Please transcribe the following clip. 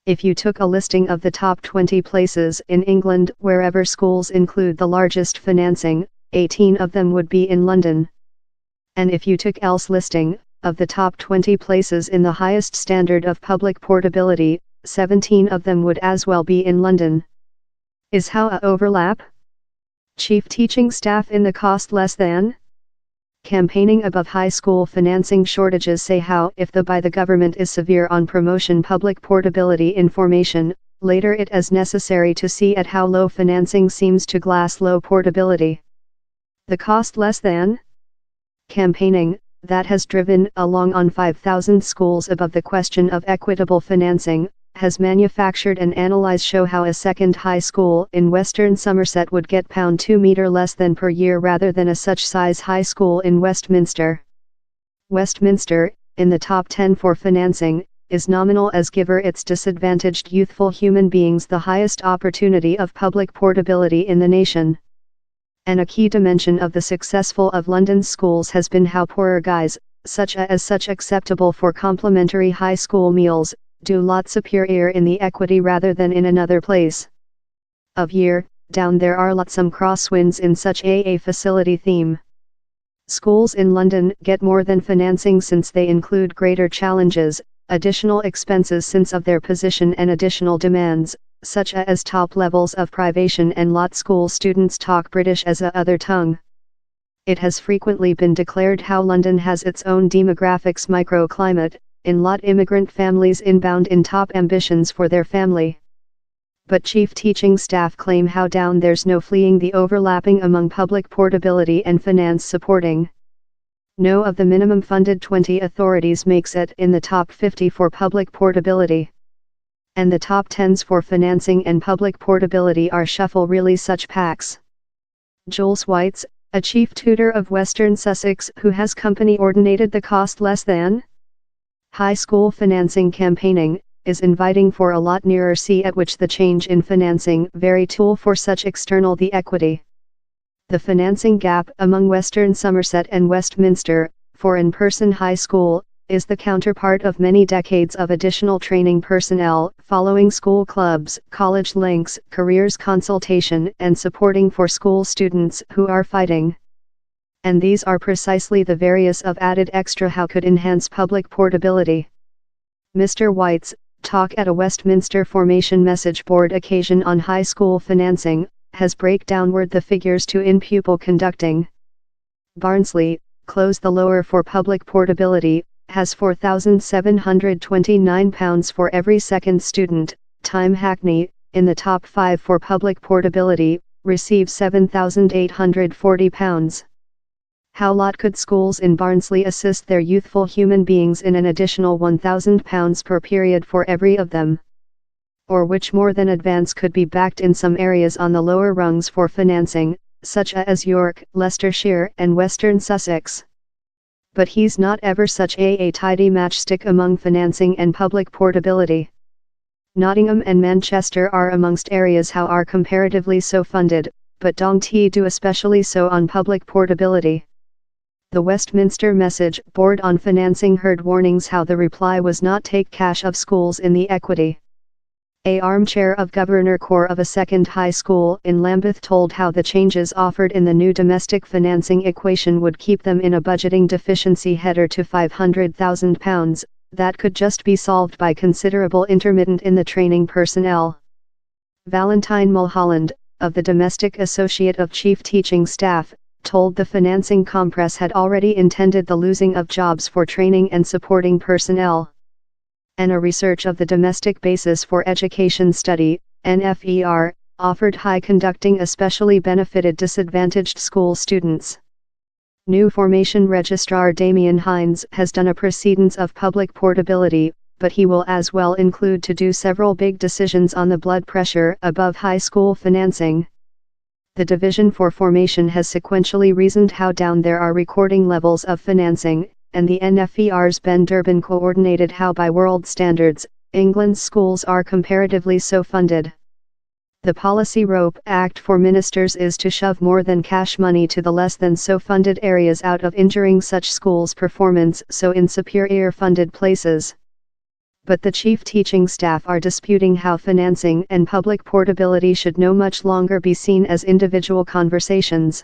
If you took a listing of the top 20 places in England wherever schools include the largest financing, 18 of them would be in London. And if you took else listing of the top 20 places in the highest standard of public portability, 17 of them would as well be in London. Is how a overlap? Chief teaching staff in the cost less than? Campaigning above high school financing shortages say how if the by the government is severe on promotion public portability information, later it is necessary to see at how low financing seems to glass low portability. The cost less than? Campaigning, that has driven along on 5,000 schools above the question of equitable financing, has manufactured and analyzed show how a second high school in Western Somerset would get £2 metre less than per year rather than a such size high school in Westminster. Westminster, in the top 10 for financing, is nominal as giver its disadvantaged youthful human beings the highest opportunity of public portability in the nation. And a key dimension of the successful of London's schools has been how poorer guys, such acceptable for complimentary high school meals, do lot superior in the equity rather than in another place. Of year, down there are lots some crosswinds in such a facility theme. Schools in London get more than financing since they include greater challenges, additional expenses since of their position and additional demands, such as top levels of privation and lot school students talk British as a other tongue. It has frequently been declared how London has its own demographics microclimate, in lot immigrant families inbound in top ambitions for their family. But chief teaching staff claim how down there's no fleeing the overlapping among public portability and finance supporting. No of the minimum funded 20 authorities makes it in the top 50 for public portability. And the top 10s for financing and public portability are shuffle really such packs. Jules Whites, a chief tutor of Western Sussex who has company ordinated the cost less than high school financing campaigning, is inviting for a lot nearer see at which the change in financing very tool for such external the equity. The financing gap among Western Somerset and Westminster, for in-person high school, is the counterpart of many decades of additional training personnel, following school clubs, college links, careers consultation and supporting for school students who are fighting. And these are precisely the various of added extra how could enhance public portability. Mr. White's talk at a Westminster formation message board occasion on high school financing, has break downward the figures to in pupil conducting. Barnsley, close the lower for public portability, has £4,729 for every second student. Time Hackney, in the top 5 for public portability, receives £7,840. How lot could schools in Barnsley assist their youthful human beings in an additional £1,000 per period for every of them? Or which more than advance could be backed in some areas on the lower rungs for financing, such as York, Leicestershire and Western Sussex? But he's not ever such a tidy matchstick among financing and public portability. Nottingham and Manchester are amongst areas how are comparatively so funded, but don't do especially so on public portability. The Westminster Message Board on Financing heard warnings how the reply was not take cash of schools in the equity. A armchair of Governor Corps of a second high school in Lambeth told how the changes offered in the new domestic financing equation would keep them in a budgeting deficiency header to £500,000, that could just be solved by considerable intermittent in the training personnel. Valentine Mulholland, of the Domestic Associate of Chief Teaching Staff, told the financing compress had already intended the losing of jobs for training and supporting personnel. And a research of the Domestic Basis for Education Study, NFER, offered high conducting especially benefited disadvantaged school students. New Formation Registrar Damien Hines has done a precedence of public portability, but he will as well include to do several big decisions on the blood pressure above high school financing. The Division for Formation has sequentially reasoned how down there are recording levels of financing, and the NFER's Ben Durbin coordinated how by world standards, England's schools are comparatively so funded. The Policy Rope Act for ministers is to shove more than cash money to the less than so funded areas out of injuring such schools' performance so in superior funded places. but the chief teaching staff are disputing how financing and public portability should no much longer be seen as individual conversations.